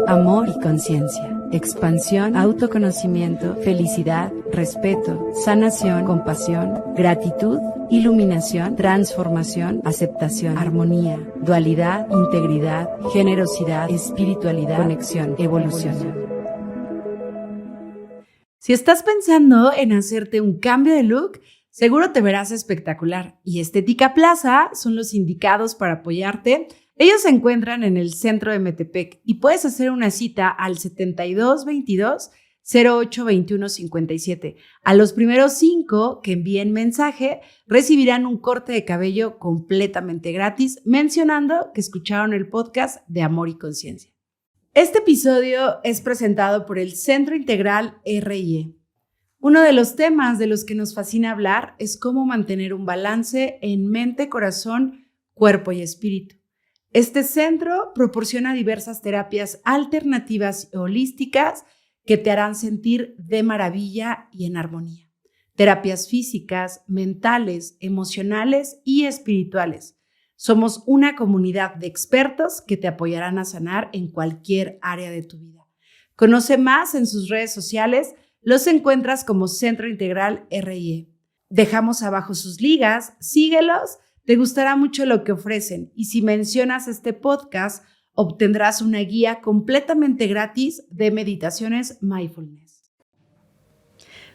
Amor y conciencia, expansión, autoconocimiento, felicidad, respeto, sanación, compasión, gratitud, iluminación, transformación, aceptación, armonía, dualidad, integridad, generosidad, espiritualidad, conexión, evolución. Si estás pensando en hacerte un cambio de look, seguro te verás espectacular y Estética Plaza son los indicados para apoyarte. Ellos se encuentran en el centro de Metepec y puedes hacer una cita al 7222-082157. A los primeros 5 que envíen mensaje recibirán un corte de cabello completamente gratis mencionando que escucharon el podcast de Amor y Conciencia. Este episodio es presentado por el Centro Integral RIE. Uno de los temas de los que nos fascina hablar es cómo mantener un balance en mente, corazón, cuerpo y espíritu. Este centro proporciona diversas terapias alternativas y holísticas que te harán sentir de maravilla y en armonía. Terapias físicas, mentales, emocionales y espirituales. Somos una comunidad de expertos que te apoyarán a sanar en cualquier área de tu vida. Conoce más en sus redes sociales, los encuentras como Centro Integral RIE. Dejamos abajo sus ligas, síguelos. Te gustará mucho lo que ofrecen y si mencionas este podcast, obtendrás una guía completamente gratis de meditaciones mindfulness.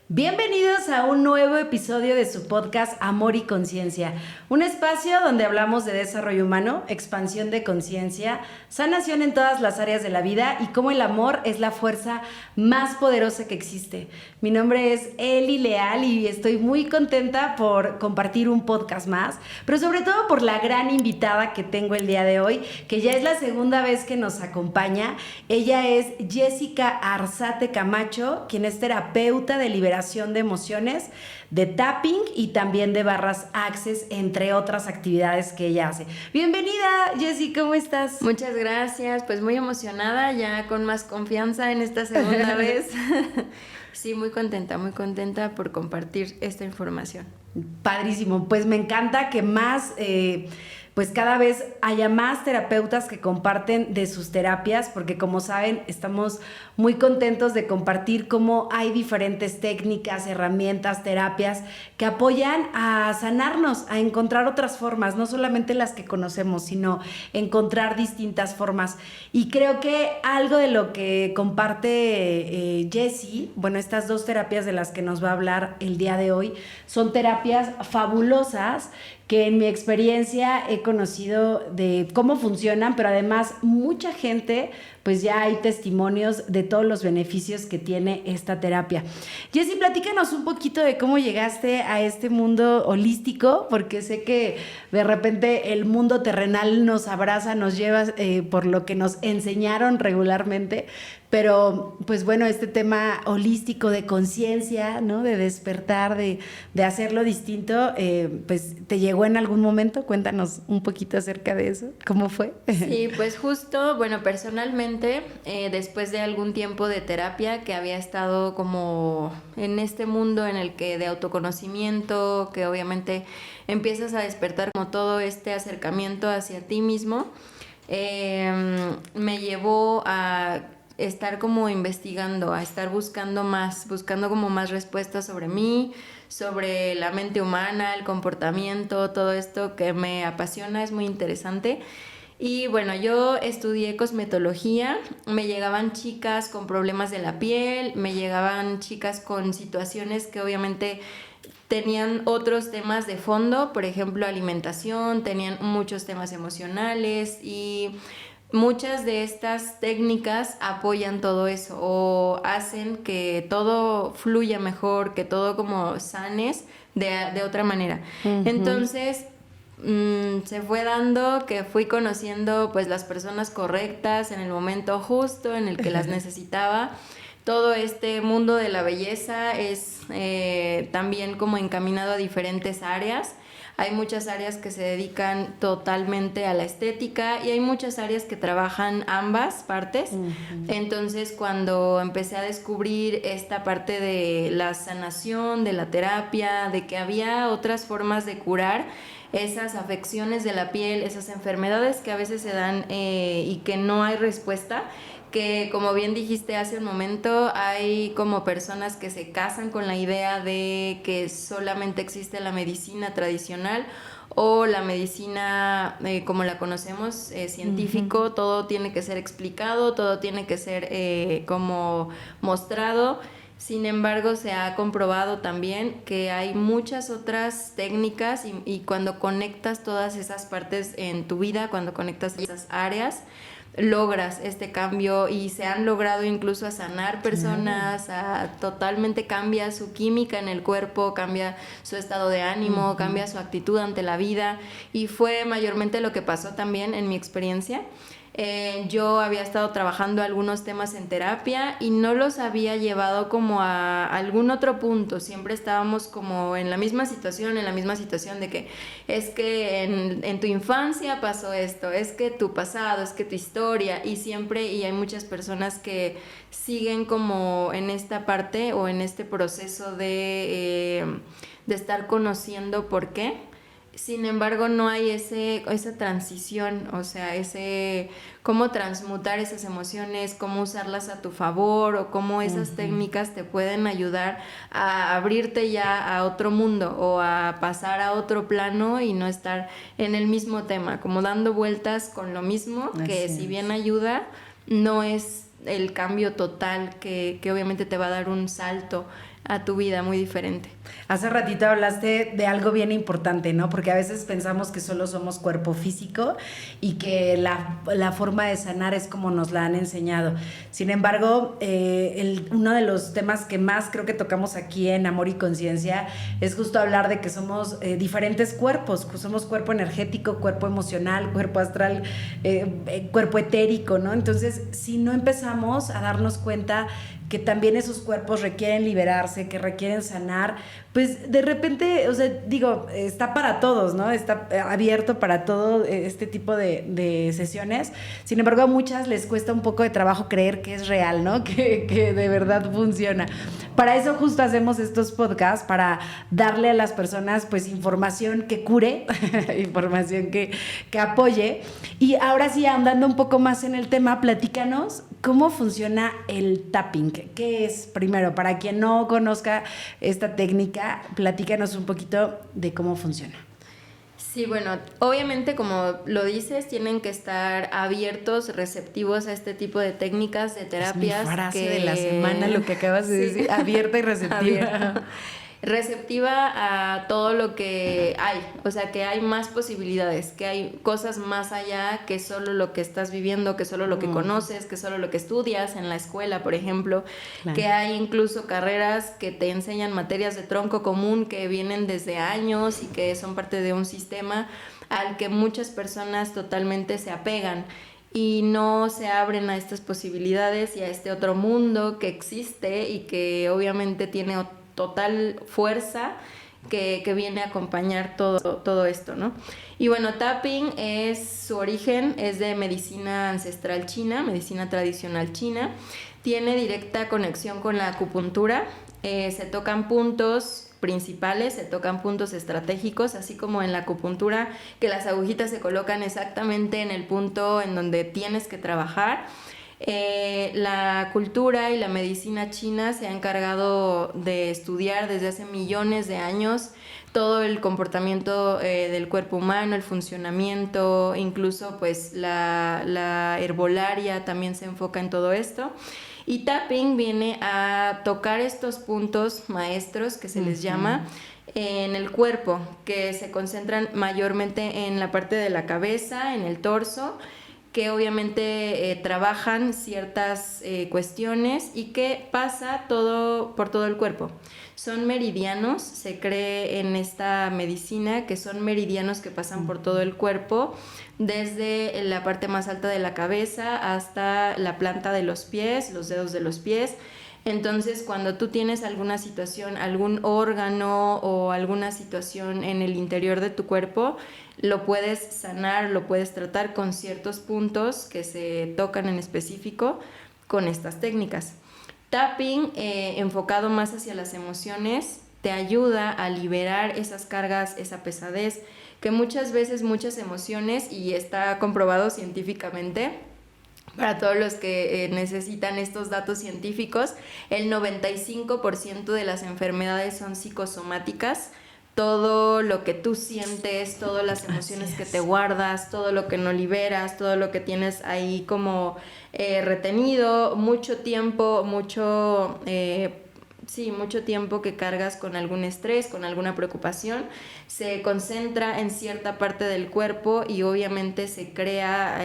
Bienvenidos a un nuevo episodio de su podcast Amor y Conciencia, un espacio donde hablamos de desarrollo humano, expansión de conciencia, sanación en todas las áreas de la vida y cómo el amor es la fuerza más poderosa que existe. Mi nombre es Eli Leal y estoy muy contenta por compartir un podcast más, pero sobre todo por la gran invitada que tengo el día de hoy, que ya es la segunda vez que nos acompaña. Ella es Jessica Arzate Camacho, quien es terapeuta de liberación de emociones, de tapping y también de barras Access, entre otras actividades que ella hace. Bienvenida, Jessy, ¿cómo estás? Muchas gracias, pues muy emocionada, ya con más confianza en esta segunda vez. Sí, muy contenta por compartir esta información. Padrísimo, pues me encanta que más... pues cada vez haya más terapeutas que comparten de sus terapias, porque como saben, estamos muy contentos de compartir cómo hay diferentes técnicas, herramientas, terapias que apoyan a sanarnos, a encontrar otras formas, no solamente las que conocemos, sino encontrar distintas formas. Y creo que algo de lo que comparte Jessy, bueno, estas dos terapias de las que nos va a hablar el día de hoy, son terapias fabulosas que en mi experiencia he conocido de cómo funcionan, pero además mucha gente, pues ya hay testimonios de todos los beneficios que tiene esta terapia. Jessy, platícanos un poquito de cómo llegaste a este mundo holístico, porque sé que de repente el mundo terrenal nos abraza, nos lleva por lo que nos enseñaron regularmente, pero pues bueno, este tema holístico de conciencia, ¿no? De despertar, de hacerlo distinto, pues ¿te llegó en algún momento? Cuéntanos un poquito acerca de eso, ¿cómo fue? Sí, pues justo, bueno, personalmente, después de algún tiempo de terapia que había estado como en este mundo en el que de autoconocimiento, que obviamente empiezas a despertar como todo este acercamiento hacia ti mismo, me llevó a estar como investigando, a estar buscando como más respuestas sobre mí, sobre la mente humana, el comportamiento, todo esto que me apasiona, es muy interesante. Y bueno, yo estudié cosmetología, me llegaban chicas con problemas de la piel, me llegaban chicas con situaciones que obviamente tenían otros temas de fondo, por ejemplo alimentación, tenían muchos temas emocionales y muchas de estas técnicas apoyan todo eso o hacen que todo fluya mejor, que todo como sanes de otra manera. Uh-huh. Entonces se fue dando que fui conociendo pues las personas correctas en el momento justo en el que las necesitaba. Todo este mundo de la belleza es también como encaminado a diferentes áreas. Hay muchas áreas que se dedican totalmente a la estética y hay muchas áreas que trabajan ambas partes. Uh-huh. Entonces, cuando empecé a descubrir esta parte de la sanación, de la terapia, de que había otras formas de curar, esas afecciones de la piel, esas enfermedades que a veces se dan y que no hay respuesta, que como bien dijiste hace un momento, hay como personas que se casan con la idea de que solamente existe la medicina tradicional o la medicina como la conocemos, científico, todo tiene que ser explicado, todo tiene que ser como mostrado. Sin embargo, se ha comprobado también que hay muchas otras técnicas y cuando conectas todas esas partes en tu vida, cuando conectas esas áreas, logras este cambio y se han logrado incluso a sanar personas, totalmente cambia su química en el cuerpo, cambia su estado de ánimo, cambia su actitud ante la vida y fue mayormente lo que pasó también en mi experiencia. Yo había estado trabajando algunos temas en terapia y no los había llevado como a algún otro punto, siempre estábamos como en la misma situación de que es que en tu infancia pasó esto, es que tu pasado, es que tu historia y hay muchas personas que siguen como en esta parte o en este proceso de estar conociendo por qué. Sin embargo, no hay esa transición, o sea, cómo transmutar esas emociones, cómo usarlas a tu favor o cómo esas técnicas te pueden ayudar a abrirte ya a otro mundo o a pasar a otro plano y no estar en el mismo tema, como dando vueltas con lo mismo, que si bien ayuda, no es el cambio total que obviamente te va a dar un salto a tu vida muy diferente. Hace ratito hablaste de algo bien importante, ¿no? Porque a veces pensamos que solo somos cuerpo físico y que la forma de sanar es como nos la han enseñado. Sin embargo, uno de los temas que más creo que tocamos aquí en Amor y Conciencia es justo hablar de que somos diferentes cuerpos. Somos cuerpo energético, cuerpo emocional, cuerpo astral, cuerpo etérico, ¿no? Entonces, si no empezamos a darnos cuenta que también esos cuerpos requieren liberarse, que requieren sanar, pues de repente, o sea, digo, está para todos, ¿no? Está abierto para todo este tipo de sesiones. Sin embargo, a muchas les cuesta un poco de trabajo creer que es real, ¿no? Que de verdad funciona. Para eso justo hacemos estos podcasts, para darle a las personas pues información que cure, información que apoye. Y ahora sí, andando un poco más en el tema, platícanos cómo funciona el tapping. ¿Qué es? Primero, para quien no conozca esta técnica, platícanos un poquito de cómo funciona. Sí, bueno, obviamente como lo dices, tienen que estar abiertos, receptivos a este tipo de técnicas, de terapias. Es mi frase de la semana, lo que acabas de decir, abierta y receptiva. Abierta. Receptiva a todo lo que hay, o sea, que hay más posibilidades, que hay cosas más allá que solo lo que estás viviendo, que solo lo que conoces, que solo lo que estudias en la escuela, por ejemplo, claro. Que hay incluso carreras que te enseñan materias de tronco común que vienen desde años y que son parte de un sistema al que muchas personas totalmente se apegan y no se abren a estas posibilidades y a este otro mundo que existe y que obviamente tiene total fuerza que viene a acompañar todo esto, ¿no? Y bueno, tapping su origen es de medicina ancestral china, medicina tradicional china, tiene directa conexión con la acupuntura, se tocan puntos principales, se tocan puntos estratégicos, así como en la acupuntura, que las agujitas se colocan exactamente en el punto en donde tienes que trabajar. La cultura y la medicina china se ha encargado de estudiar desde hace millones de años todo el comportamiento del cuerpo humano, el funcionamiento, incluso pues la herbolaria también se enfoca en todo esto. Y tapping viene a tocar estos puntos maestros que se les llama en el cuerpo, que se concentran mayormente en la parte de la cabeza, en el torso, que obviamente trabajan ciertas cuestiones y que pasa por todo el cuerpo. Son meridianos, se cree en esta medicina que son meridianos que pasan por todo el cuerpo, desde la parte más alta de la cabeza hasta la planta de los pies, los dedos de los pies. Entonces, cuando tú tienes alguna situación, algún órgano o alguna situación en el interior de tu cuerpo, lo puedes sanar, lo puedes tratar con ciertos puntos que se tocan en específico con estas técnicas. Tapping, enfocado más hacia las emociones, te ayuda a liberar esas cargas, esa pesadez que muchas veces muchas emociones, y está comprobado científicamente, para todos los que necesitan estos datos científicos, el 95% de las enfermedades son psicosomáticas. Todo lo que tú sientes, todas las emociones que te guardas, todo lo que no liberas, todo lo que tienes ahí como retenido, mucho tiempo, mucho tiempo que cargas con algún estrés, con alguna preocupación, se concentra en cierta parte del cuerpo y obviamente se crea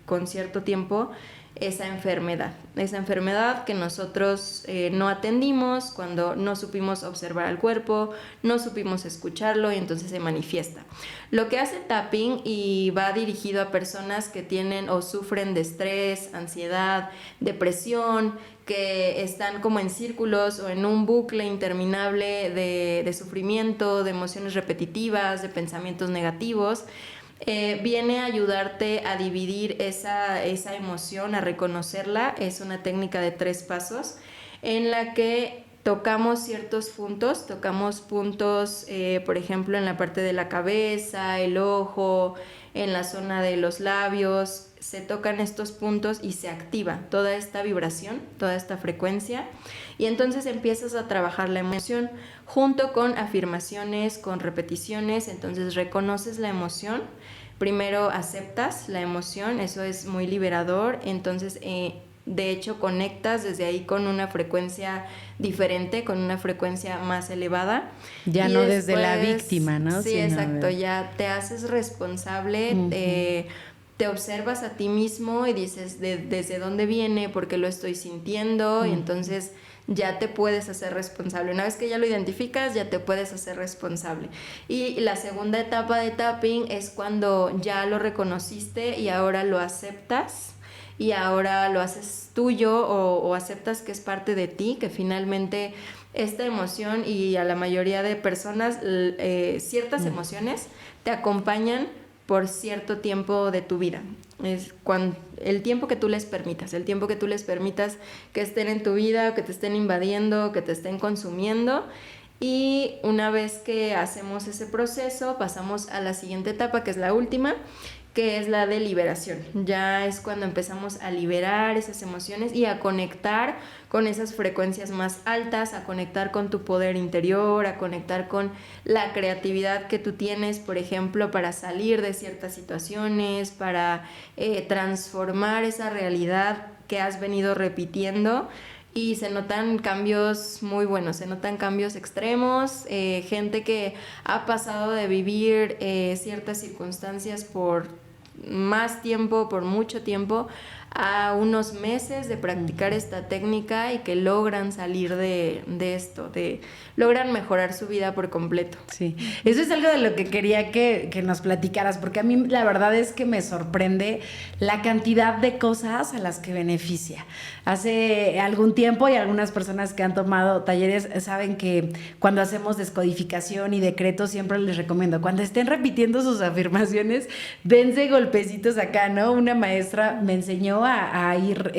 con cierto tiempo esa enfermedad que nosotros no atendimos cuando no supimos observar al cuerpo, no supimos escucharlo y entonces se manifiesta. Lo que hace tapping, y va dirigido a personas que tienen o sufren de estrés, ansiedad, depresión, que están como en círculos o en un bucle interminable de sufrimiento, de emociones repetitivas, de pensamientos negativos. Viene a ayudarte a dividir esa emoción, a reconocerla. Es una técnica de 3 pasos en la que tocamos ciertos puntos, por ejemplo, en la parte de la cabeza, el ojo, en la zona de los labios. Se tocan estos puntos y se activa toda esta vibración, toda esta frecuencia, y entonces empiezas a trabajar la emoción junto con afirmaciones, con repeticiones. Entonces reconoces la emoción, primero aceptas la emoción, eso es muy liberador. Entonces de hecho conectas desde ahí con una frecuencia diferente, con una frecuencia más elevada. Ya y no después, desde la víctima, ¿no? Sí, exacto, ya te haces responsable. Te observas a ti mismo y dices desde dónde viene, por qué lo estoy sintiendo, y entonces ya te puedes hacer responsable. Una vez que ya lo identificas, ya te puedes hacer responsable. Y la segunda etapa de tapping es cuando ya lo reconociste y ahora lo aceptas y ahora lo haces tuyo, o aceptas que es parte de ti, que finalmente esta emoción, y a la mayoría de personas ciertas emociones te acompañan por cierto tiempo de tu vida. Es el tiempo que tú les permitas, que estén en tu vida, que te estén invadiendo, que te estén consumiendo. Y una vez que hacemos ese proceso, pasamos a la siguiente etapa, que es la última, que es la de liberación. Ya es cuando empezamos a liberar esas emociones y a conectar con esas frecuencias más altas, a conectar con tu poder interior, a conectar con la creatividad que tú tienes, por ejemplo, para salir de ciertas situaciones, para transformar esa realidad que has venido repitiendo. Y se notan cambios muy buenos, se notan cambios extremos, gente que ha pasado de vivir ciertas circunstancias por más tiempo, por mucho tiempo, a unos meses de practicar esta técnica, y que logran salir de esto, logran mejorar su vida por completo. Sí, eso es algo de lo que quería que nos platicaras, porque a mí la verdad es que me sorprende la cantidad de cosas a las que beneficia. Hace algún tiempo, y algunas personas que han tomado talleres saben que cuando hacemos descodificación y decretos, siempre les recomiendo, cuando estén repitiendo sus afirmaciones, dense golpecitos acá, ¿no? Una maestra me enseñó a ir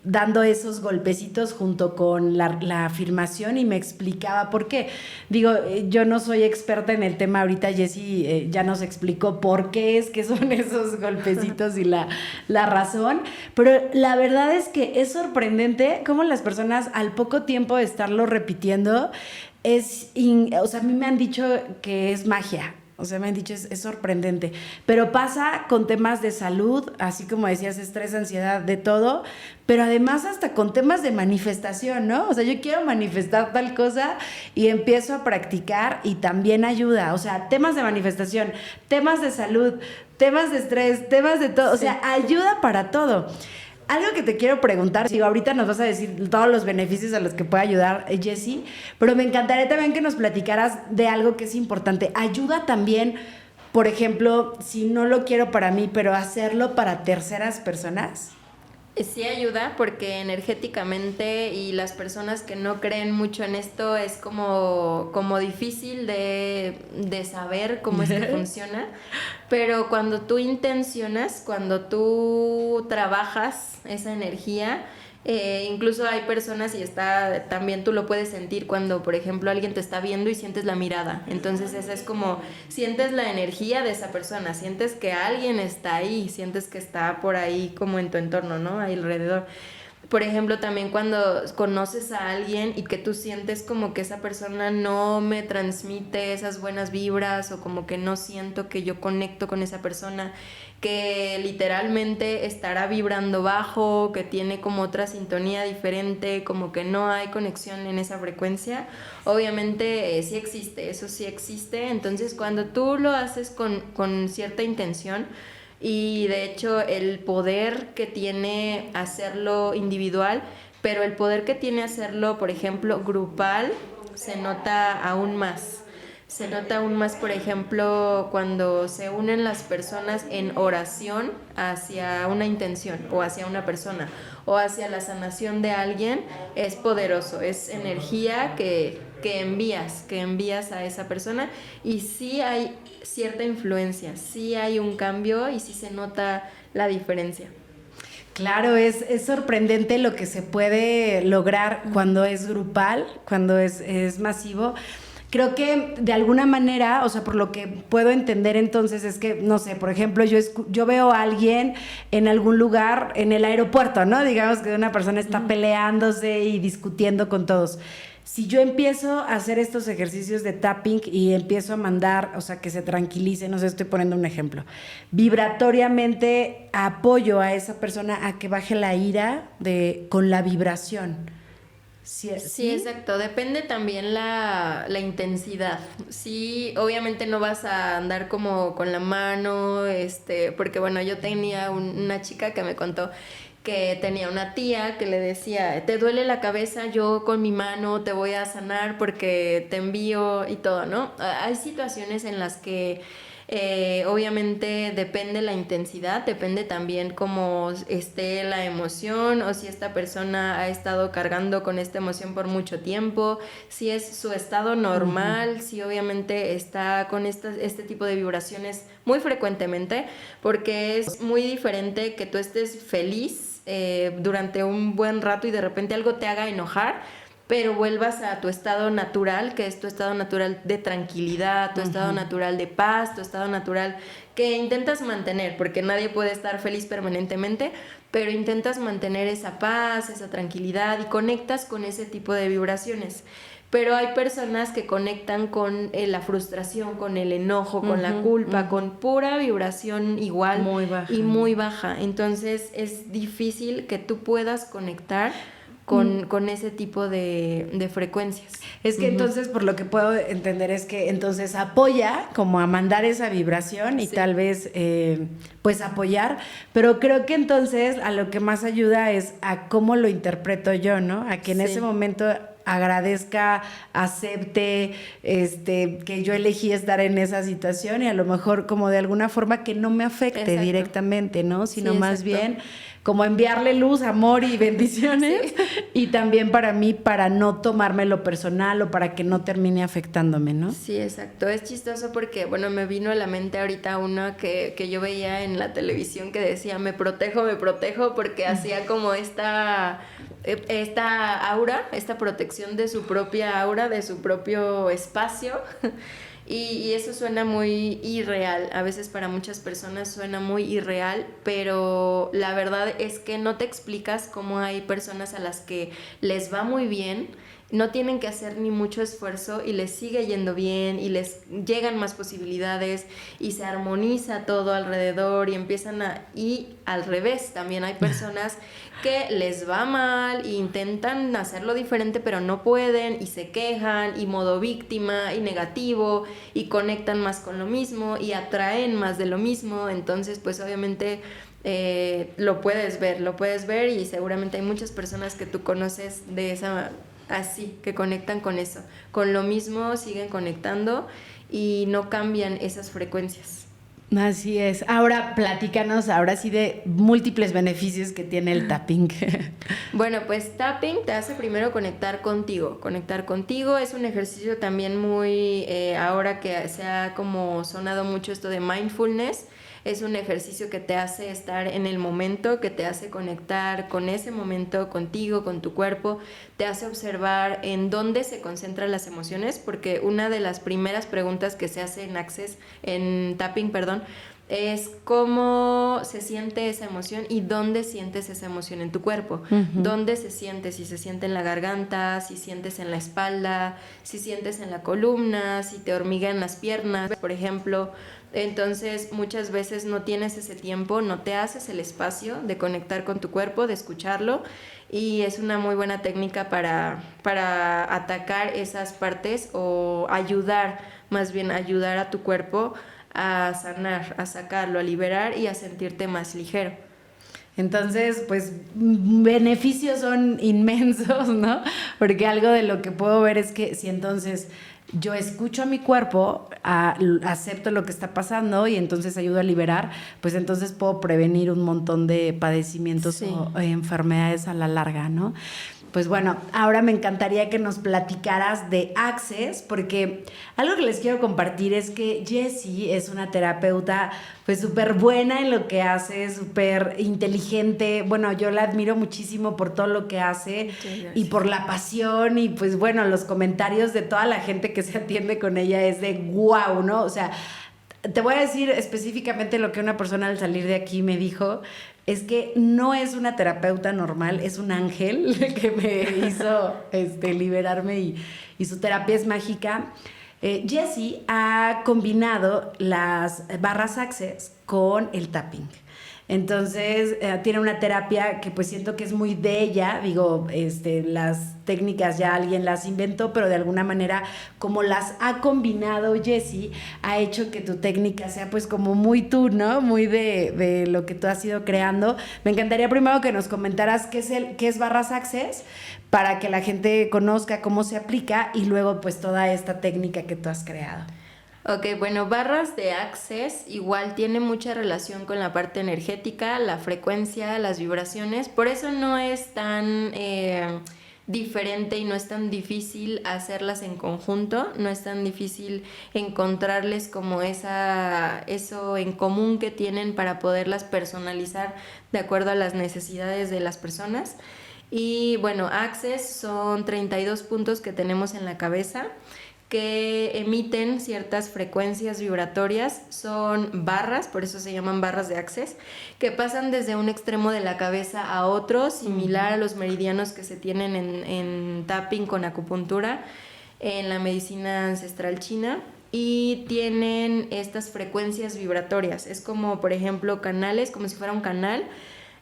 dando esos golpecitos junto con la afirmación, y me explicaba por qué. Digo, yo no soy experta en el tema. Ahorita Jessie ya nos explicó por qué es que son esos golpecitos y la razón, pero la verdad es que es sorprendente cómo las personas, al poco tiempo de estarlo repitiendo, o sea, a mí me han dicho que es magia. O sea, me han dicho, es sorprendente. Pero pasa con temas de salud, así como decías, estrés, ansiedad, de todo, pero además hasta con temas de manifestación, ¿no? O sea, yo quiero manifestar tal cosa y empiezo a practicar, y también ayuda. O sea, temas de manifestación, temas de salud, temas de estrés, temas de todo. O sea, ayuda para todo. Algo que te quiero preguntar, digo, ahorita nos vas a decir todos los beneficios a los que puede ayudar Jessie, pero me encantaría también que nos platicaras de algo que es importante. Ayuda también, por ejemplo, si no lo quiero para mí, pero hacerlo para terceras personas. Sí ayuda, porque energéticamente, y las personas que no creen mucho en esto, es como difícil de saber cómo es que funciona. Pero cuando tú intencionas, cuando tú trabajas esa energía, Incluso hay personas, y está también tú lo puedes sentir cuando, por ejemplo, alguien te está viendo y sientes la mirada. Entonces esa es como, sientes la energía de esa persona, sientes que alguien está ahí, sientes que está por ahí como en tu entorno, ¿no? Ahí alrededor. Por ejemplo, también cuando conoces a alguien y que tú sientes como que esa persona no me transmite esas buenas vibras, o como que no siento que yo conecto con esa persona, que literalmente estará vibrando bajo, que tiene como otra sintonía diferente, como que no hay conexión en esa frecuencia. Obviamente sí existe, eso sí existe. Entonces cuando tú lo haces con cierta intención, y de hecho el poder que tiene hacerlo individual, pero el poder que tiene hacerlo, por ejemplo, grupal, se nota aún más. Se nota aún más, por ejemplo, cuando se unen las personas en oración hacia una intención, o hacia una persona, o hacia la sanación de alguien. Es poderoso, es energía que envías a esa persona, y sí hay cierta influencia, sí hay un cambio y sí se nota la diferencia. Claro, es sorprendente lo que se puede lograr cuando es grupal, cuando es masivo. Creo que de alguna manera, o sea, por lo que puedo entender entonces es que, no sé, por ejemplo, yo veo a alguien en algún lugar, en el aeropuerto, ¿no? Digamos que una persona está peleándose y discutiendo con todos. Si yo empiezo a hacer estos ejercicios de tapping y empiezo a mandar, o sea, que se tranquilice, no sé, estoy poniendo un ejemplo, vibratoriamente apoyo a esa persona a que baje la ira con la vibración. Sí, exacto. Depende también la intensidad. Sí, obviamente no vas a andar como con la mano, porque bueno, yo tenía una chica que me contó que tenía una tía que le decía, te duele la cabeza, yo con mi mano te voy a sanar porque te envío y todo, ¿no? Hay situaciones en las que obviamente depende la intensidad, depende también cómo esté la emoción, o si esta persona ha estado cargando con esta emoción por mucho tiempo, si es su estado normal, si obviamente está con este tipo de vibraciones muy frecuentemente, porque es muy diferente que tú estés feliz durante un buen rato y de repente algo te haga enojar, pero vuelvas a tu estado natural, que es tu estado natural de tranquilidad, tu estado natural de paz, tu estado natural que intentas mantener, porque nadie puede estar feliz permanentemente, pero intentas mantener esa paz, esa tranquilidad, y conectas con ese tipo de vibraciones. Pero hay personas que conectan con la frustración, con el enojo, con la culpa, con pura vibración igual, muy baja. Y muy baja. Entonces es difícil que tú puedas conectar con ese tipo de frecuencias. Es que entonces, por lo que puedo entender, es que entonces apoya como a mandar esa vibración y tal vez pues apoyar, pero creo que entonces a lo que más ayuda es a cómo lo interpreto yo, ¿no? A que en ese momento agradezca, acepte que yo elegí estar en esa situación, y a lo mejor como de alguna forma que no me afecte directamente, ¿no? Sino más bien como enviarle luz, amor y bendiciones, y también para mí, para no tomármelo personal o para que no termine afectándome, ¿no? Sí, exacto. Es chistoso porque, bueno, me vino a la mente ahorita una que yo veía en la televisión que decía, me protejo, porque hacía como esta aura, esta protección de su propia aura, de su propio espacio. Y eso suena muy irreal, a veces para muchas personas suena muy irreal, pero la verdad es que no te explicas cómo hay personas a las que les va muy bien, no tienen que hacer ni mucho esfuerzo y les sigue yendo bien y les llegan más posibilidades y se armoniza todo alrededor y y al revés, también hay personas que les va mal e intentan hacerlo diferente pero no pueden y se quejan y modo víctima y negativo y conectan más con lo mismo y atraen más de lo mismo. Entonces pues obviamente lo puedes ver y seguramente hay muchas personas que tú conoces de esa así, que conectan con eso, con lo mismo, siguen conectando y no cambian esas frecuencias. Así es. Ahora platícanos, ahora sí, de múltiples beneficios que tiene el tapping. Bueno, pues tapping te hace primero conectar contigo. Conectar contigo es un ejercicio también muy, ahora que se ha como sonado mucho esto de mindfulness, Es un ejercicio que te hace estar en el momento, que te hace conectar con ese momento, contigo, con tu cuerpo, te hace observar en dónde se concentran las emociones, porque una de las primeras preguntas que se hace en tapping, es cómo se siente esa emoción y dónde sientes esa emoción en tu cuerpo. Dónde se siente, si se siente en la garganta, si sientes en la espalda, si sientes en la columna, si te hormiguean las piernas, por ejemplo. Entonces muchas veces no tienes ese tiempo, no te haces el espacio de conectar con tu cuerpo, de escucharlo, y es una muy buena técnica para atacar esas partes o más bien ayudar a tu cuerpo a sanar, a sacarlo, a liberar y a sentirte más ligero. Entonces, pues beneficios son inmensos, ¿no? Porque algo de lo que puedo ver es que si entonces yo escucho a mi cuerpo, acepto lo que está pasando y entonces ayudo a liberar, pues entonces puedo prevenir un montón de padecimientos o enfermedades a la larga, ¿no? Pues bueno, ahora me encantaría que nos platicaras de Access, porque algo que les quiero compartir es que Jessie es una terapeuta pues súper buena en lo que hace, súper inteligente. Bueno, yo la admiro muchísimo por todo lo que hace y por la pasión, y pues bueno, los comentarios de toda la gente que se atiende con ella es de wow, ¿no? O sea, te voy a decir específicamente lo que una persona al salir de aquí me dijo. Es que no es una terapeuta normal, es un ángel que me hizo liberarme y su terapia es mágica. Jessie ha combinado las barras Access con el tapping. Entonces tiene una terapia que pues siento que es muy de ella. Digo, las técnicas ya alguien las inventó, pero de alguna manera como las ha combinado Jessie, ha hecho que tu técnica sea pues como muy tú, ¿no? Muy de lo que tú has ido creando. Me encantaría primero que nos comentaras qué es Barras Access, para que la gente conozca cómo se aplica, y luego pues toda esta técnica que tú has creado. Ok, bueno, barras de Access igual tiene mucha relación con la parte energética, la frecuencia, las vibraciones, por eso no es tan diferente y no es tan difícil hacerlas en conjunto, no es tan difícil encontrarles como eso en común que tienen para poderlas personalizar de acuerdo a las necesidades de las personas. Y bueno, Access son 32 puntos que tenemos en la cabeza, que emiten ciertas frecuencias vibratorias. Son barras, por eso se llaman barras de Access, que pasan desde un extremo de la cabeza a otro, similar a los meridianos que se tienen en tapping con acupuntura en la medicina ancestral china, y tienen estas frecuencias vibratorias. Es como, por ejemplo, canales, como si fuera un canal,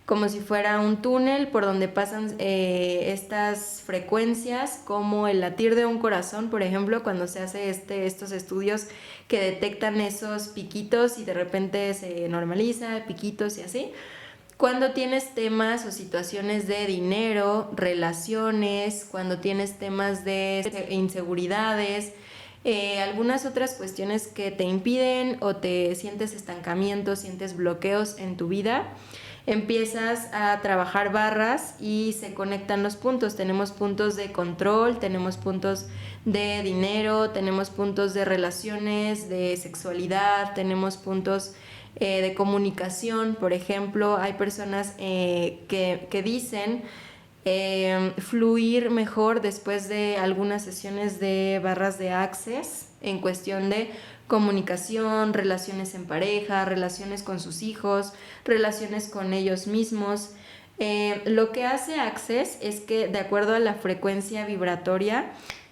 como si fuera un túnel por donde pasan estas frecuencias, como el latir de un corazón, por ejemplo, cuando se hace estos estudios que detectan esos piquitos y de repente se normaliza, piquitos y así. Cuando tienes temas o situaciones de dinero, relaciones, cuando tienes temas de inseguridades, algunas otras cuestiones que te impiden o te sientes estancamiento, sientes bloqueos en tu vida, empiezas a trabajar barras y se conectan los puntos. Tenemos puntos de control, tenemos puntos de dinero, tenemos puntos de relaciones, de sexualidad, tenemos puntos de comunicación. Por ejemplo, hay personas que dicen fluir mejor después de algunas sesiones de barras de Access en cuestión de comunicación, relaciones en pareja, relaciones con sus hijos, relaciones con ellos mismos. Lo que hace Access es que, de acuerdo a la frecuencia vibratoria,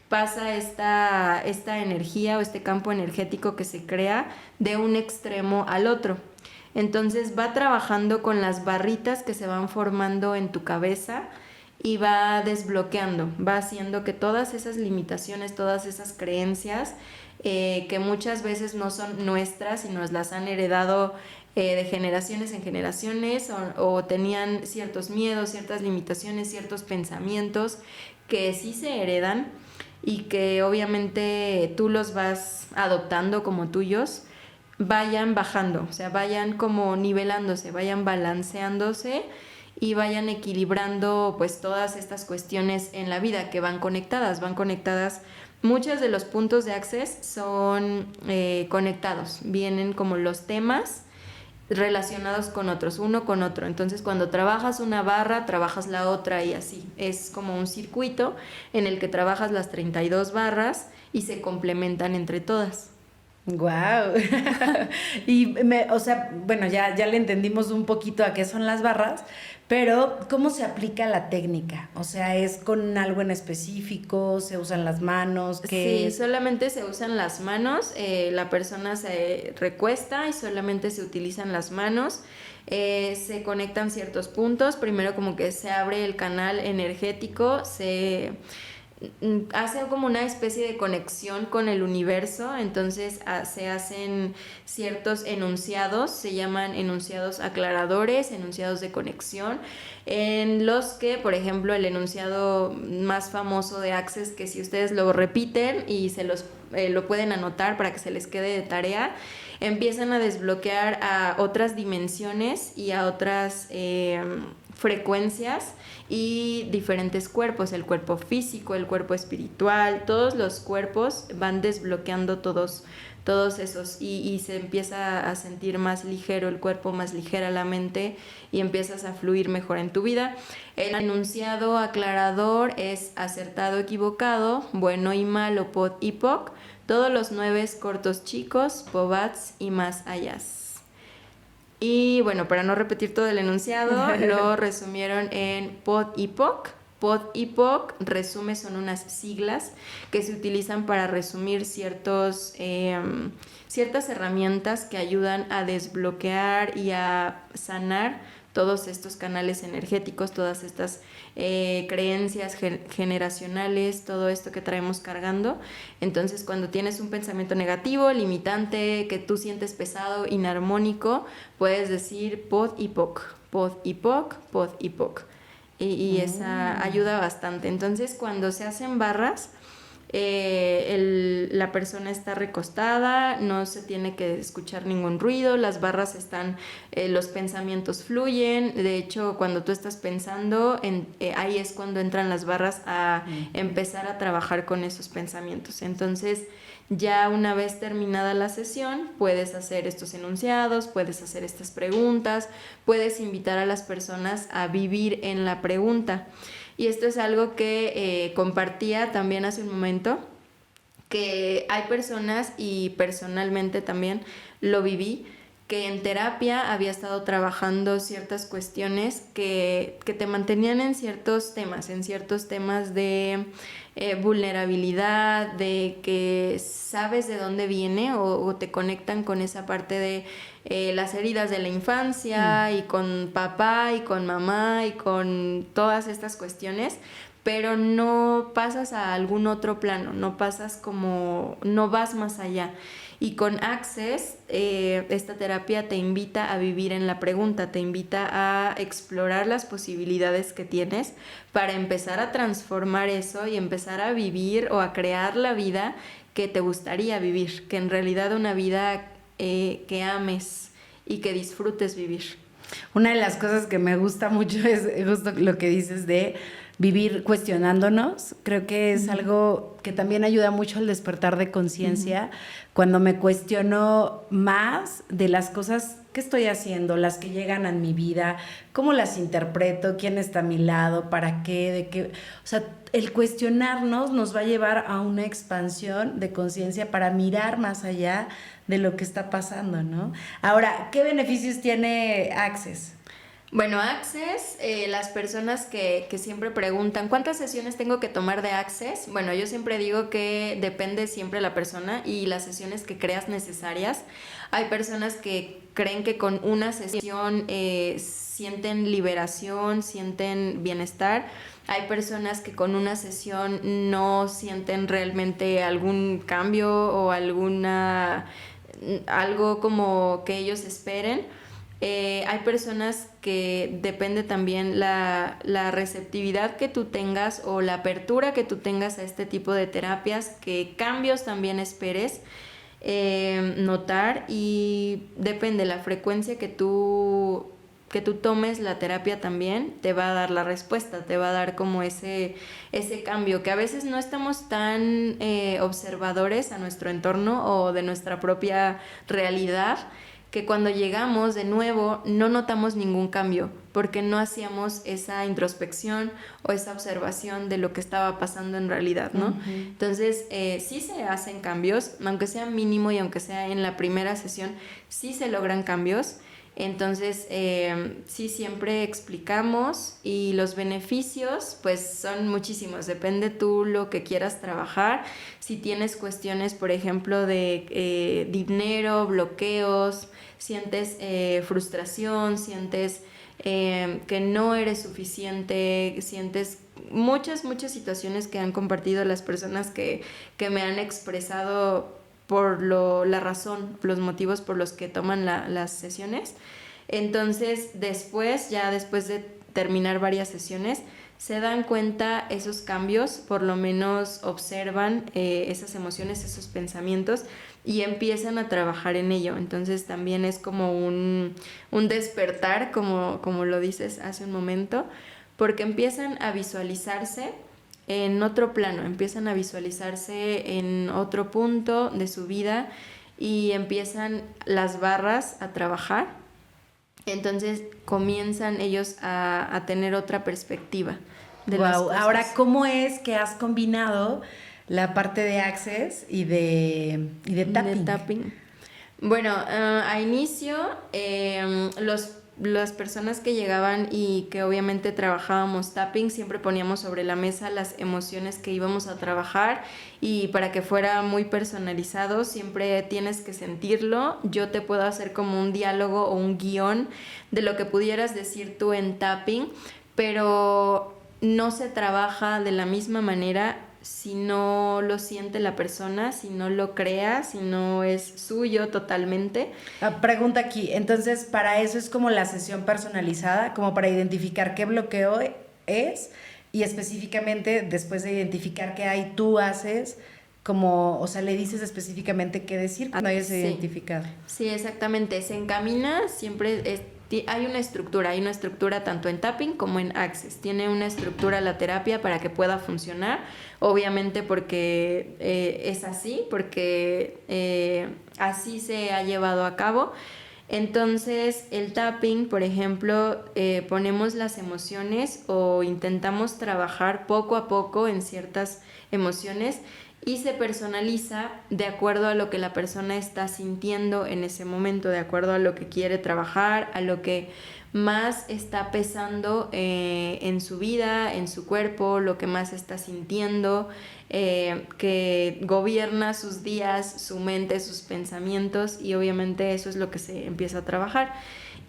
pasa esta energía o este campo energético que se crea de un extremo al otro. Entonces va trabajando con las barritas que se van formando en tu cabeza y va desbloqueando, va haciendo que todas esas limitaciones, todas esas creencias que muchas veces no son nuestras y nos las han heredado de generaciones en generaciones, o tenían ciertos miedos, ciertas limitaciones, ciertos pensamientos que sí se heredan y que obviamente tú los vas adoptando como tuyos, vayan bajando, o sea, vayan como nivelándose, vayan balanceándose y vayan equilibrando pues todas estas cuestiones en la vida que van conectadas. Muchos de los puntos de Access son conectados, vienen como los temas relacionados con otros, uno con otro. Entonces, cuando trabajas una barra, trabajas la otra y así. Es como un circuito en el que trabajas las 32 barras y se complementan entre todas. Wow. O sea, bueno, ya le entendimos un poquito a qué son las barras, pero ¿cómo se aplica la técnica? O sea, ¿es con algo en específico? ¿Se usan las manos? Sí, solamente se usan las manos, la persona se recuesta y solamente se utilizan las manos. Se conectan ciertos puntos, primero como que se abre el canal energético, se hace como una especie de conexión con el universo, entonces se hacen ciertos enunciados, se llaman enunciados aclaradores, enunciados de conexión, en los que, por ejemplo, el enunciado más famoso de Access, que si ustedes lo repiten y lo pueden anotar para que se les quede de tarea, empiezan a desbloquear a otras dimensiones y a otras frecuencias y diferentes cuerpos, el cuerpo físico, el cuerpo espiritual, todos los cuerpos van desbloqueando todos esos y se empieza a sentir más ligero el cuerpo, más ligera la mente y empiezas a fluir mejor en tu vida. El enunciado aclarador es acertado, equivocado, bueno y malo, pod y poc, todos los 9 cortos chicos, pobats y más allá. Y bueno, para no repetir todo el enunciado, lo resumieron en pod y poc. Pod y POC, resume, son unas siglas que se utilizan para resumir ciertas herramientas que ayudan a desbloquear y a sanar todos estos canales energéticos, todas estas creencias generacionales, todo esto que traemos cargando. Entonces, cuando tienes un pensamiento negativo, limitante, que tú sientes pesado, inarmónico, puedes decir pod y poc, pod y poc, pod y poc. Y esa ayuda bastante. Entonces, cuando se hacen barras, la persona está recostada, no se tiene que escuchar ningún ruido, las barras están, los pensamientos fluyen. De hecho, cuando tú estás pensando, ahí es cuando entran las barras a empezar a trabajar con esos pensamientos. Entonces, ya una vez terminada la sesión, puedes hacer estos enunciados, puedes hacer estas preguntas, puedes invitar a las personas a vivir en la pregunta. Y esto es algo que compartía también hace un momento, que hay personas, y personalmente también lo viví, que en terapia había estado trabajando ciertas cuestiones que te mantenían en ciertos temas de vulnerabilidad, de que sabes de dónde viene o te conectan con esa parte de las heridas de la infancia y con papá y con mamá y con todas estas cuestiones, pero no pasas a algún otro plano, no vas más allá. Y con Access, esta terapia te invita a vivir en la pregunta, te invita a explorar las posibilidades que tienes para empezar a transformar eso y empezar a vivir o a crear la vida que te gustaría vivir, que en realidad una vida que ames y que disfrutes vivir. Una de las cosas que me gusta mucho es justo lo que dices de vivir cuestionándonos. Creo que es algo que también ayuda mucho al despertar de conciencia. Cuando me cuestiono más de las cosas que estoy haciendo, las que llegan a mi vida, cómo las interpreto, quién está a mi lado, para qué, de qué. O sea, el cuestionarnos nos va a llevar a una expansión de conciencia para mirar más allá de lo que está pasando, ¿no? Ahora, ¿qué beneficios tiene Access? Bueno, Access, las personas que siempre preguntan ¿cuántas sesiones tengo que tomar de Access? Bueno, yo siempre digo que depende siempre de la persona y las sesiones que creas necesarias. Hay personas que creen que con una sesión sienten liberación, sienten bienestar. Hay personas que con una sesión no sienten realmente algún cambio o algo como que ellos esperen. Hay personas que depende también la receptividad que tú tengas o la apertura que tú tengas a este tipo de terapias, que cambios también esperes notar, y depende la frecuencia que tú tomes la terapia también te va a dar la respuesta, te va a dar como ese cambio, que a veces no estamos tan observadores a nuestro entorno o de nuestra propia realidad, que cuando llegamos de nuevo no notamos ningún cambio, porque no hacíamos esa introspección o esa observación de lo que estaba pasando en realidad, ¿no? Entonces, sí se hacen cambios, aunque sea mínimo y aunque sea en la primera sesión, sí se logran cambios. Entonces, sí, siempre explicamos, y los beneficios pues son muchísimos, depende tú lo que quieras trabajar. Si tienes cuestiones, por ejemplo, de dinero, bloqueos, sientes frustración, sientes que no eres suficiente, sientes muchas situaciones que han compartido las personas que me han expresado por la razón, los motivos por los que toman las sesiones. Entonces, después de terminar varias sesiones, se dan cuenta esos cambios, por lo menos observan esas emociones, esos pensamientos, y empiezan a trabajar en ello. Entonces también es como un despertar, como lo dices hace un momento, porque empiezan a visualizarse en otro plano, empiezan a visualizarse en otro punto de su vida y empiezan las barras a trabajar. Entonces comienzan ellos a tener otra perspectiva de las cosas. Ahora, ¿cómo es que has combinado la parte de Access y de tapping? De tapping. Bueno, a inicio, las personas que llegaban y que obviamente trabajábamos tapping, siempre poníamos sobre la mesa las emociones que íbamos a trabajar, y para que fuera muy personalizado siempre tienes que sentirlo. Yo te puedo hacer como un diálogo o un guión de lo que pudieras decir tú en tapping, pero no se trabaja de la misma manera si no lo siente la persona, si no lo crea, si no es suyo totalmente. Pregunta aquí, entonces para eso es como la sesión personalizada, como para identificar qué bloqueo es, y específicamente después de identificar qué hay, tú haces como, o sea, le dices específicamente qué decir cuando hayas identificado. Sí, exactamente, se encamina, siempre hay una estructura tanto en tapping como en Access. Tiene una estructura la terapia para que pueda funcionar, obviamente porque es así, porque así se ha llevado a cabo. Entonces, el tapping, por ejemplo, ponemos las emociones o intentamos trabajar poco a poco en ciertas emociones, y se personaliza de acuerdo a lo que la persona está sintiendo en ese momento, de acuerdo a lo que quiere trabajar, a lo que más está pesando en su vida, en su cuerpo, lo que más está sintiendo, que gobierna sus días, su mente, sus pensamientos, y obviamente eso es lo que se empieza a trabajar.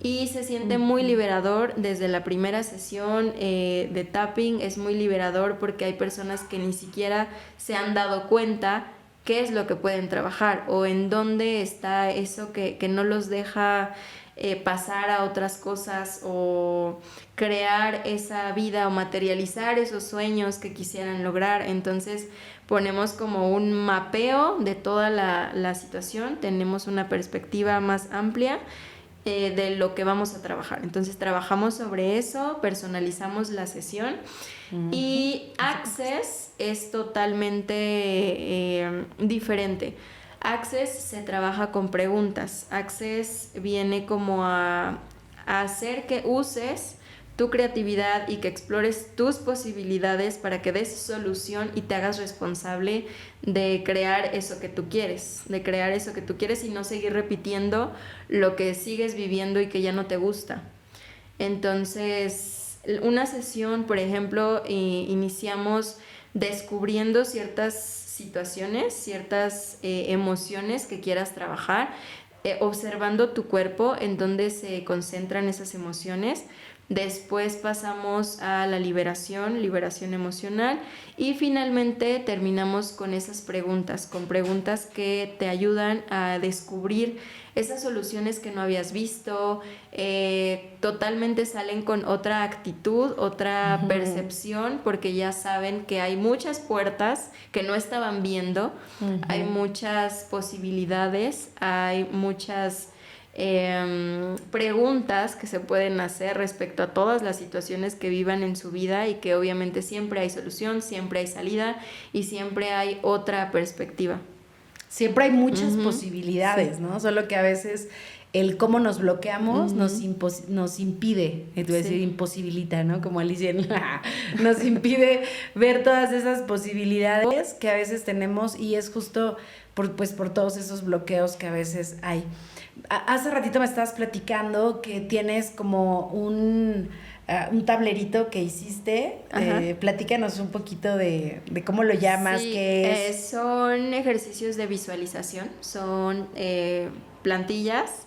Y se siente muy liberador desde la primera sesión de tapping. Es muy liberador porque hay personas que ni siquiera se han dado cuenta qué es lo que pueden trabajar o en dónde está eso que no los deja pasar a otras cosas o crear esa vida o materializar esos sueños que quisieran lograr. Entonces ponemos como un mapeo de toda la situación, tenemos una perspectiva más amplia de lo que vamos a trabajar. Entonces trabajamos sobre eso, personalizamos la sesión. Y Access es totalmente diferente. Access se trabaja con preguntas. Access viene como a hacer que uses tu creatividad y que explores tus posibilidades para que des solución y te hagas responsable de crear eso que tú quieres, y no seguir repitiendo lo que sigues viviendo y que ya no te gusta. Entonces, una sesión, por ejemplo, iniciamos descubriendo ciertas situaciones, ciertas emociones que quieras trabajar, observando tu cuerpo en donde se concentran esas emociones. Después pasamos a la liberación emocional, y finalmente terminamos con esas preguntas, con preguntas que te ayudan a descubrir esas soluciones que no habías visto. Totalmente salen con otra actitud, otra percepción, porque ya saben que hay muchas puertas que no estaban viendo, hay muchas posibilidades, hay muchas preguntas que se pueden hacer respecto a todas las situaciones que vivan en su vida, y que obviamente siempre hay solución, siempre hay salida y siempre hay otra perspectiva. Siempre hay muchas posibilidades, ¿no? Solo que a veces el cómo nos bloqueamos Uh-huh. nos impide, te voy a decir Sí. imposibilita, ¿no? Como Alicia nos impide ver todas esas posibilidades que a veces tenemos y es justo por todos esos bloqueos que a veces hay. Hace ratito me estabas platicando que tienes como un tablerito que hiciste. Platícanos un poquito de cómo lo llamas, Sí, qué es. son ejercicios de visualización, son plantillas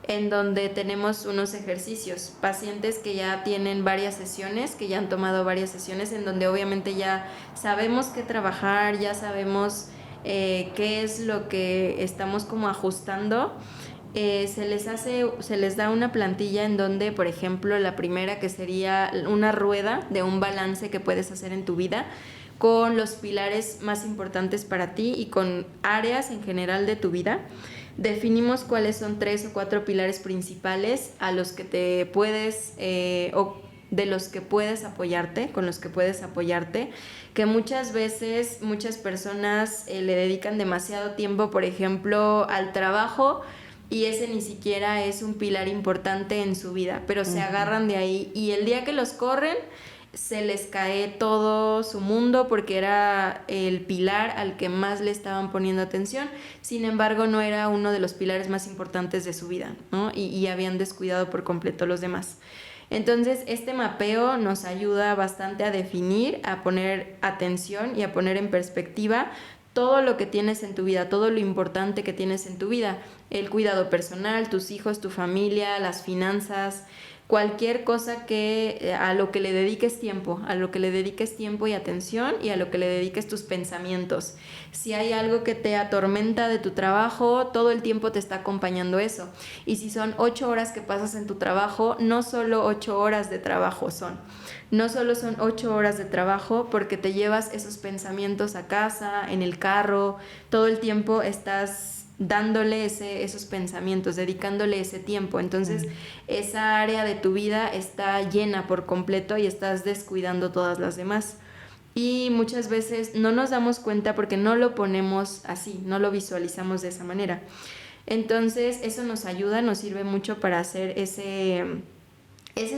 en donde tenemos unos ejercicios, pacientes que ya tienen varias sesiones, que ya han tomado varias sesiones, en donde obviamente ya sabemos qué trabajar, ya sabemos qué es lo que estamos como ajustando. Se les da una plantilla en donde, por ejemplo, la primera que sería una rueda de un balance que puedes hacer en tu vida con los pilares más importantes para ti y con áreas en general de tu vida. Definimos cuáles son 3 o 4 pilares principales a los que te puedes o de los que puedes apoyarte, con los que puedes apoyarte, que muchas veces muchas personas le dedican demasiado tiempo, por ejemplo, al trabajo, y ese ni siquiera es un pilar importante en su vida, pero se agarran de ahí y el día que los corren se les cae todo su mundo porque era el pilar al que más le estaban poniendo atención. Sin embargo, no era uno de los pilares más importantes de su vida, ¿no? Y habían descuidado por completo los demás. Entonces, este mapeo nos ayuda bastante a definir, a poner atención y a poner en perspectiva todo lo que tienes en tu vida, todo lo importante que tienes en tu vida, el cuidado personal, tus hijos, tu familia, las finanzas, cualquier cosa que a lo que le dediques tiempo, y atención, y a lo que le dediques tus pensamientos. Si hay algo que te atormenta de tu trabajo, todo el tiempo te está acompañando eso. Y si son 8 horas que pasas en tu trabajo, no solo 8 horas de trabajo no solo son 8 horas de trabajo, porque te llevas esos pensamientos a casa, en el carro, todo el tiempo estás dándole esos pensamientos, dedicándole ese tiempo. Entonces, esa área de tu vida está llena por completo y estás descuidando todas las demás. Y muchas veces no nos damos cuenta porque no lo ponemos así, no lo visualizamos de esa manera. Entonces, eso nos ayuda, nos sirve mucho para hacer ese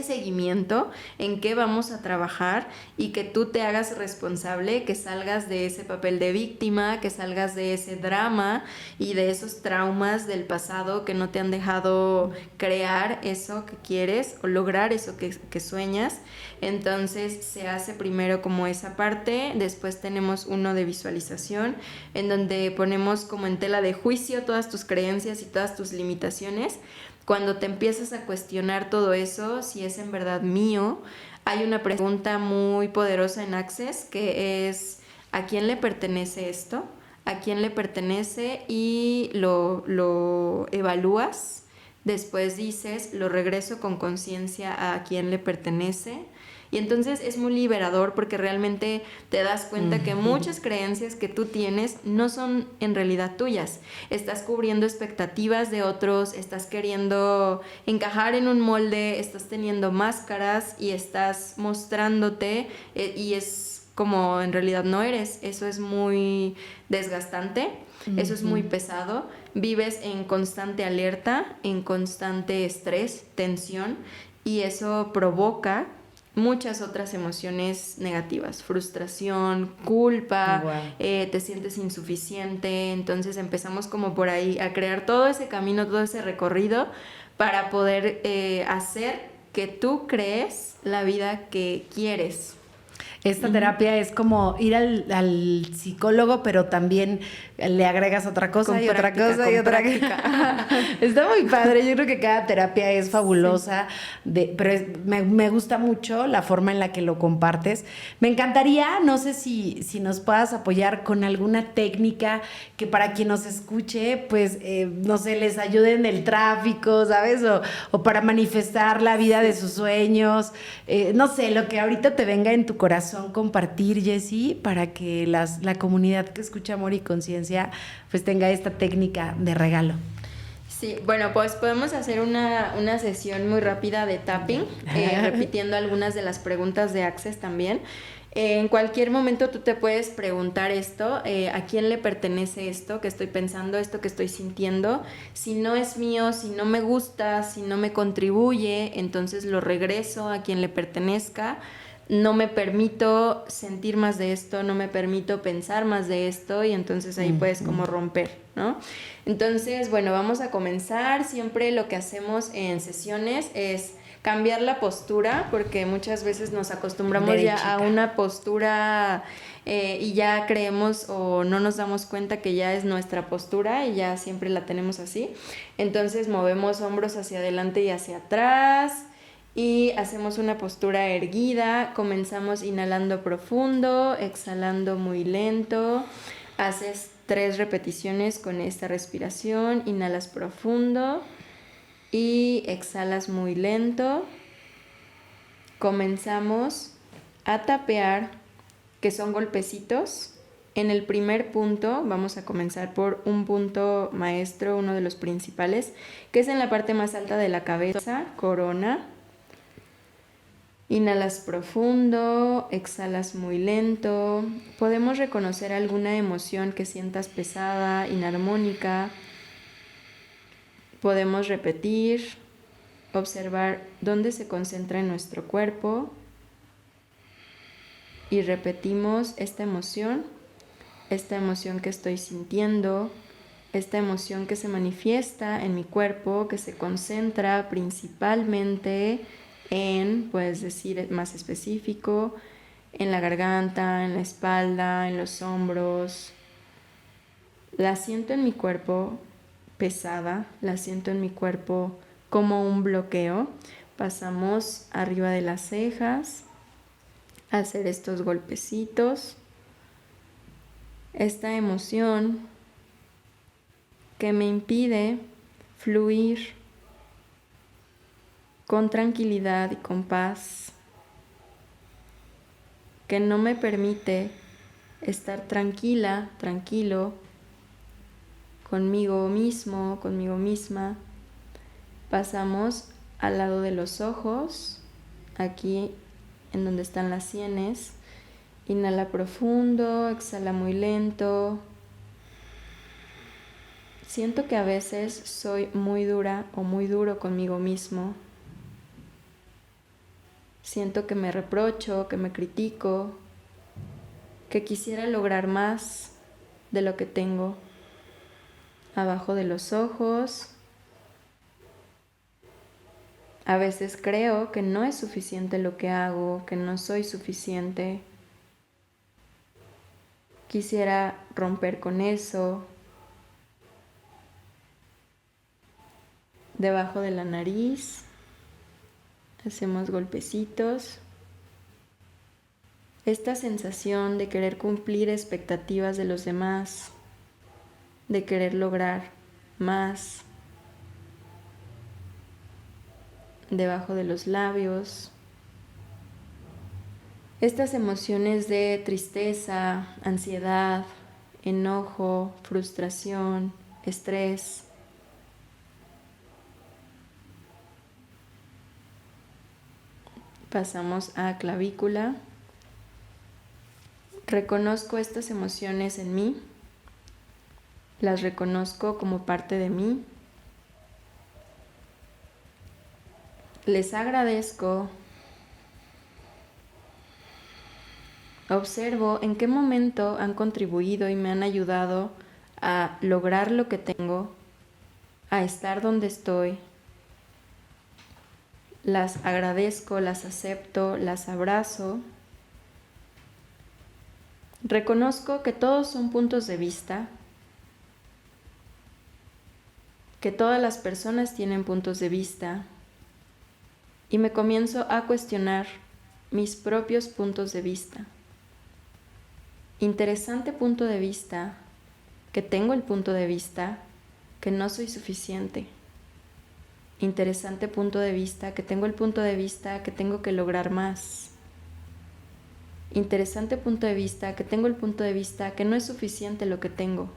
seguimiento en qué vamos a trabajar y que tú te hagas responsable, que salgas de ese papel de víctima, que salgas de ese drama y de esos traumas del pasado que no te han dejado crear eso que quieres o lograr eso que sueñas. Entonces se hace primero como esa parte, después tenemos uno de visualización en donde ponemos como en tela de juicio todas tus creencias y todas tus limitaciones. Cuando te empiezas a cuestionar todo eso, si es en verdad mío, hay una pregunta muy poderosa en Access que es: ¿a quién le pertenece esto? ¿A quién le pertenece? Y lo evalúas. Después dices, lo regreso con conciencia a quién le pertenece. Y entonces es muy liberador porque realmente te das cuenta que muchas creencias que tú tienes no son en realidad tuyas. Estás cubriendo expectativas de otros, estás queriendo encajar en un molde, estás teniendo máscaras y estás mostrándote y es como en realidad no eres. Eso es muy desgastante, eso es muy pesado. Vives en constante alerta, en constante estrés, tensión, y eso provoca muchas otras emociones negativas, frustración, culpa, te sientes insuficiente. Entonces empezamos como por ahí a crear todo ese camino, todo ese recorrido para poder hacer que tú crees la vida que quieres. Esta terapia es como ir al psicólogo, pero también le agregas otra cosa Con y práctica, otra cosa y otra cosa. Está muy padre. Yo creo que cada terapia es fabulosa, pero me gusta mucho la forma en la que lo compartes. Me encantaría, no sé si nos puedas apoyar con alguna técnica que para quien nos escuche, pues, no sé, les ayude en el tráfico, ¿sabes? O para manifestar la vida de sus sueños. No sé, lo que ahorita te venga en tu corazón compartir, Jessie, para que la comunidad que escucha Amor y Conciencia pues tenga esta técnica de regalo. Sí, bueno, pues podemos hacer una sesión muy rápida de tapping, repitiendo algunas de las preguntas de Access también. En cualquier momento tú te puedes preguntar esto, ¿a quién le pertenece esto que estoy pensando, esto que estoy sintiendo? Si no es mío, si no me gusta, si no me contribuye, entonces lo regreso a quien le pertenezca. No me permito sentir más de esto, no me permito pensar más de esto y entonces ahí puedes como romper, ¿no? Entonces, bueno, vamos a comenzar. Siempre lo que hacemos en sesiones es cambiar la postura, porque muchas veces nos acostumbramos Derechita. ya a una postura y ya creemos o no nos damos cuenta que ya es nuestra postura y ya siempre la tenemos así. Entonces movemos hombros hacia adelante y hacia atrás y hacemos una postura erguida. Comenzamos inhalando profundo, exhalando muy lento. Haces 3 repeticiones con esta respiración. Inhalas profundo y exhalas muy lento. Comenzamos a tapear, que son golpecitos. En el primer punto vamos a comenzar por un punto maestro, uno de los principales, que es en la parte más alta de la cabeza, corona. Inhalas profundo, exhalas muy lento. Podemos reconocer alguna emoción que sientas pesada, inarmónica. Podemos repetir, observar dónde se concentra en nuestro cuerpo y repetimos esta emoción que estoy sintiendo, esta emoción que se manifiesta en mi cuerpo, que se concentra principalmente en, puedes decir más específico, en la garganta, en la espalda, en los hombros. La siento en mi cuerpo pesada, la siento en mi cuerpo como un bloqueo. Pasamos arriba de las cejas a hacer estos golpecitos. Esta emoción que me impide fluir con tranquilidad y con paz, que no me permite estar tranquila, tranquilo, conmigo mismo, conmigo misma. Pasamos al lado de los ojos, aquí en donde están las sienes. Inhala profundo, exhala muy lento. Siento que a veces soy muy dura o muy duro conmigo mismo. Siento que me reprocho, que me critico, que quisiera lograr más de lo que tengo. Abajo de los ojos. A veces creo que no es suficiente lo que hago, que no soy suficiente. Quisiera romper con eso. Debajo de la nariz. Hacemos golpecitos. Esta sensación de querer cumplir expectativas de los demás, de querer lograr más. Debajo de los labios. Estas emociones de tristeza, ansiedad, enojo, frustración, estrés. Pasamos a clavícula. Reconozco estas emociones en mí. Las reconozco como parte de mí. Les agradezco. Observo en qué momento han contribuido y me han ayudado a lograr lo que tengo, a estar donde estoy. Las agradezco, las acepto, las abrazo. Reconozco que todos son puntos de vista, que todas las personas tienen puntos de vista y me comienzo a cuestionar mis propios puntos de vista. Interesante punto de vista, que tengo el punto de vista, que no soy suficiente. Interesante punto de vista, que tengo el punto de vista, que tengo que lograr más. Interesante punto de vista, que tengo el punto de vista, que no es suficiente lo que tengo.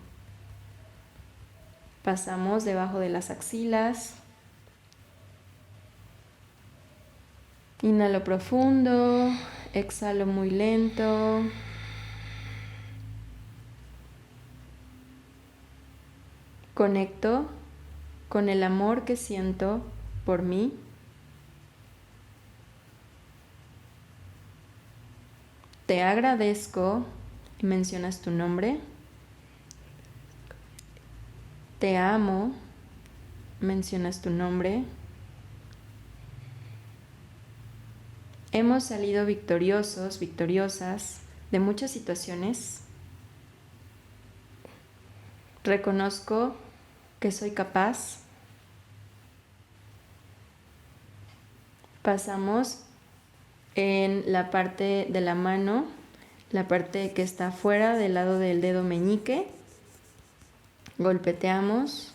Pasamos debajo de las axilas. Inhalo profundo, Exhalo muy lento. Conecto con el amor que siento por mí. Te agradezco y mencionas tu nombre. Te amo, mencionas tu nombre. Hemos salido victoriosos, victoriosas de muchas situaciones. Reconozco que soy capaz. Pasamos en la parte de la mano, la parte que está fuera del lado del dedo meñique. Golpeteamos.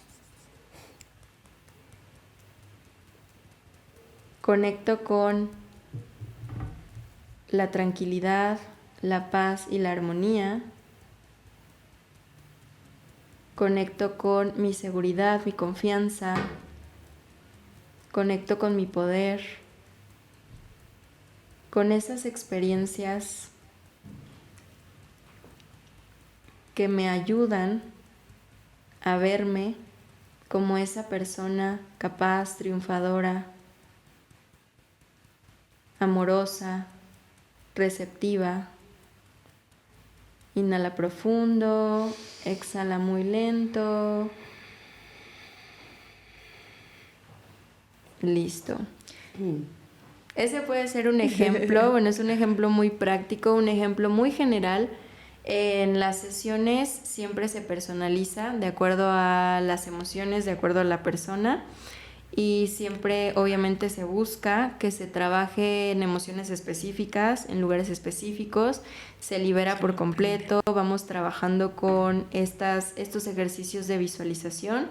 Conecto con la tranquilidad, la paz y la armonía. Conecto con mi seguridad, mi confianza. Conecto con mi poder. Con esas experiencias que me ayudan a verme como esa persona capaz, triunfadora, amorosa, receptiva. Inhala profundo, exhala muy lento. Listo. Ese puede ser un ejemplo, bueno, es un ejemplo muy práctico, un ejemplo muy general. En las sesiones siempre se personaliza de acuerdo a las emociones, de acuerdo a la persona, y siempre obviamente se busca que se trabaje en emociones específicas, en lugares específicos, se libera por completo, vamos trabajando con estos ejercicios de visualización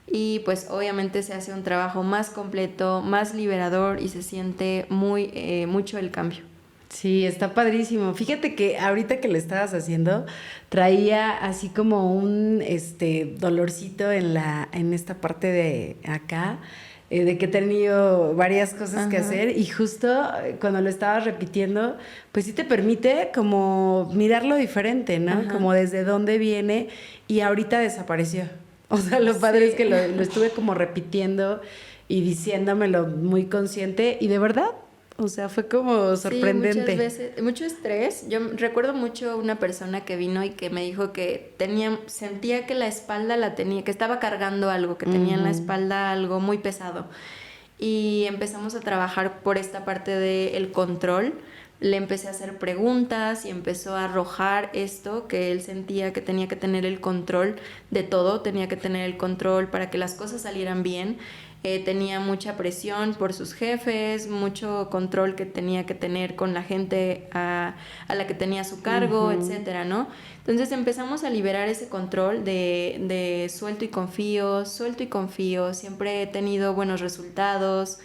y pues obviamente se hace un trabajo más completo, más liberador y se siente mucho el cambio. Sí, está padrísimo. Fíjate que ahorita que lo estabas haciendo, traía así como un dolorcito en esta parte de acá, de que he tenido varias cosas que hacer, y justo cuando lo estabas repitiendo, pues sí te permite como mirarlo diferente, ¿no? Ajá. Como desde dónde viene, y ahorita desapareció. O sea, lo padre es que lo estuve como repitiendo y diciéndomelo muy consciente, y de verdad, o sea, fue como sorprendente. Sí, muchas veces, mucho estrés. Yo recuerdo mucho una persona que vino y que me dijo que sentía que la espalda la tenía, que estaba cargando algo, que tenía en la espalda algo muy pesado. Y empezamos a trabajar por esta parte del control. Le empecé a hacer preguntas y empezó a arrojar esto, que él sentía que tenía que tener el control de todo, tenía que tener el control para que las cosas salieran bien. Tenía mucha presión por sus jefes, mucho control que tenía que tener con la gente a la que tenía a su cargo, etcétera, ¿no? Entonces empezamos a liberar ese control de suelto y confío, siempre he tenido buenos resultados,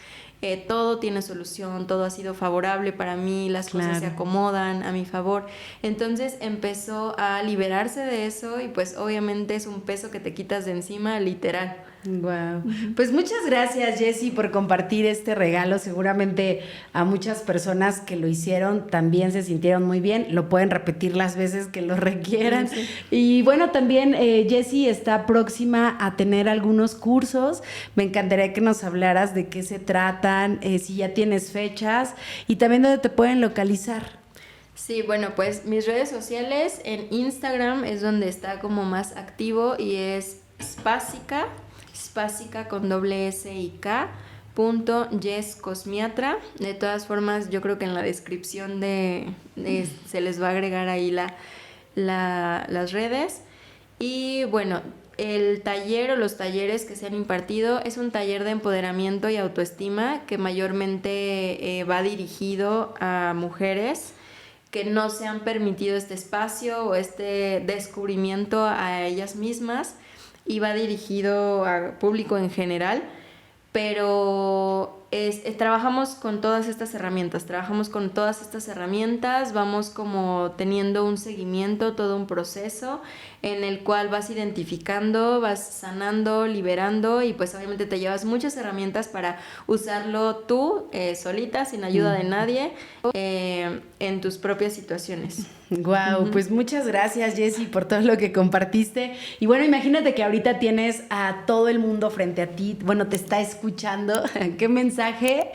todo tiene solución, todo ha sido favorable para mí, las cosas se acomodan a mi favor. Entonces empezó a liberarse de eso y pues obviamente es un peso que te quitas de encima, literal. Wow. Pues muchas gracias, Jessie, por compartir este regalo. Seguramente a muchas personas que lo hicieron también se sintieron muy bien. Lo pueden repetir las veces que lo requieran. Sí. Y bueno, también Jessie está próxima a tener algunos cursos. Me encantaría que nos hablaras de qué se tratan, si ya tienes fechas y también dónde te pueden localizar. Sí, bueno, pues mis redes sociales en Instagram es donde está como más activo y es Spásica con doble S y K .yescosmiatra. De todas formas, yo creo que en la descripción se les va a agregar ahí las redes. Y bueno, el taller o los talleres que se han impartido es un taller de empoderamiento y autoestima que mayormente va dirigido a mujeres que no se han permitido este espacio o este descubrimiento a ellas mismas, y va dirigido a público en general, pero trabajamos con todas estas herramientas, vamos como teniendo un seguimiento, todo un proceso en el cual vas identificando, vas sanando, liberando y pues obviamente te llevas muchas herramientas para usarlo tú solita, sin ayuda de nadie, en tus propias situaciones. Wow, pues muchas gracias, Jessie, por todo lo que compartiste. Y bueno, imagínate que ahorita tienes a todo el mundo frente a ti, bueno, te está escuchando. ¿Qué mensaje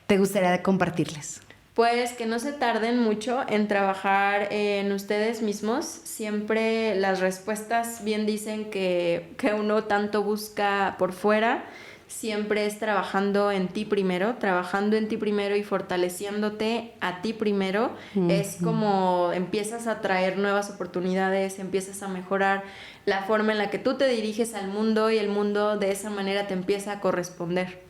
te gustaría compartirles? Pues que no se tarden mucho en trabajar en ustedes mismos. Siempre las respuestas bien dicen que uno tanto busca por fuera. Siempre es trabajando en ti primero y fortaleciéndote a ti primero. Es como empiezas a traer nuevas oportunidades, empiezas a mejorar la forma en la que tú te diriges al mundo y el mundo de esa manera te empieza a corresponder.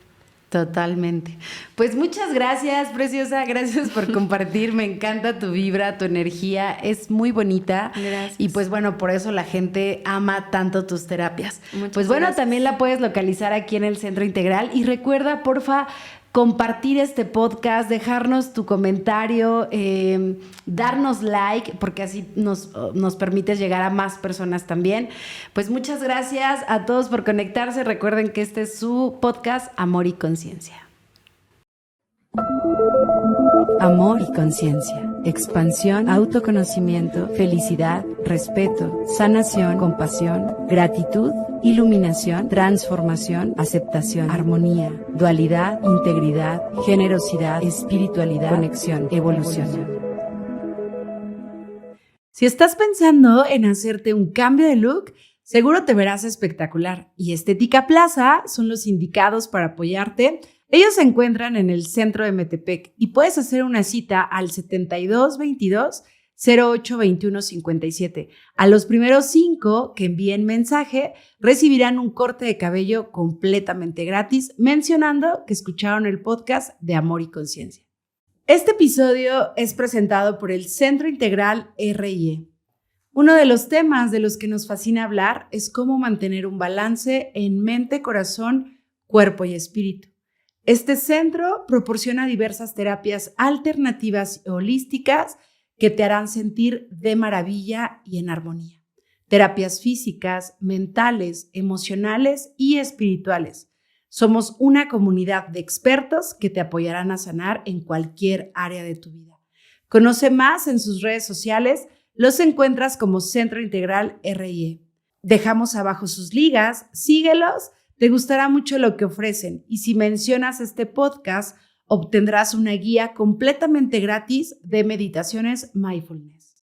Totalmente. Pues muchas gracias, preciosa. Gracias por compartir. Me encanta tu vibra, tu energía. Es muy bonita. Gracias. Y pues bueno, por eso la gente ama tanto tus terapias. Muchas pues bueno, gracias. También la puedes localizar aquí en el Centro Integral. Y recuerda, porfa, compartir este podcast, dejarnos tu comentario, darnos like, porque así nos permites llegar a más personas también. Pues muchas gracias a todos por conectarse. Recuerden que este es su podcast Amor y Conciencia. Amor y conciencia, expansión, autoconocimiento, felicidad, respeto, sanación, compasión, gratitud, iluminación, transformación, aceptación, armonía, dualidad, integridad, generosidad, espiritualidad, conexión, evolución. Si estás pensando en hacerte un cambio de look, seguro te verás espectacular y Estética Plaza son los indicados para apoyarte. Ellos se encuentran en el centro de Metepec y puedes hacer una cita al 7222-082157. A los primeros 5 que envíen mensaje recibirán un corte de cabello completamente gratis mencionando que escucharon el podcast de Amor y Conciencia. Este episodio es presentado por el Centro Integral RIE. Uno de los temas de los que nos fascina hablar es cómo mantener un balance en mente, corazón, cuerpo y espíritu. Este centro proporciona diversas terapias alternativas y holísticas que te harán sentir de maravilla y en armonía. Terapias físicas, mentales, emocionales y espirituales. Somos una comunidad de expertos que te apoyarán a sanar en cualquier área de tu vida. Conoce más en sus redes sociales, los encuentras como Centro Integral RIE. Dejamos abajo sus ligas, síguelos. Te gustará mucho lo que ofrecen y si mencionas este podcast, obtendrás una guía completamente gratis de meditaciones mindfulness.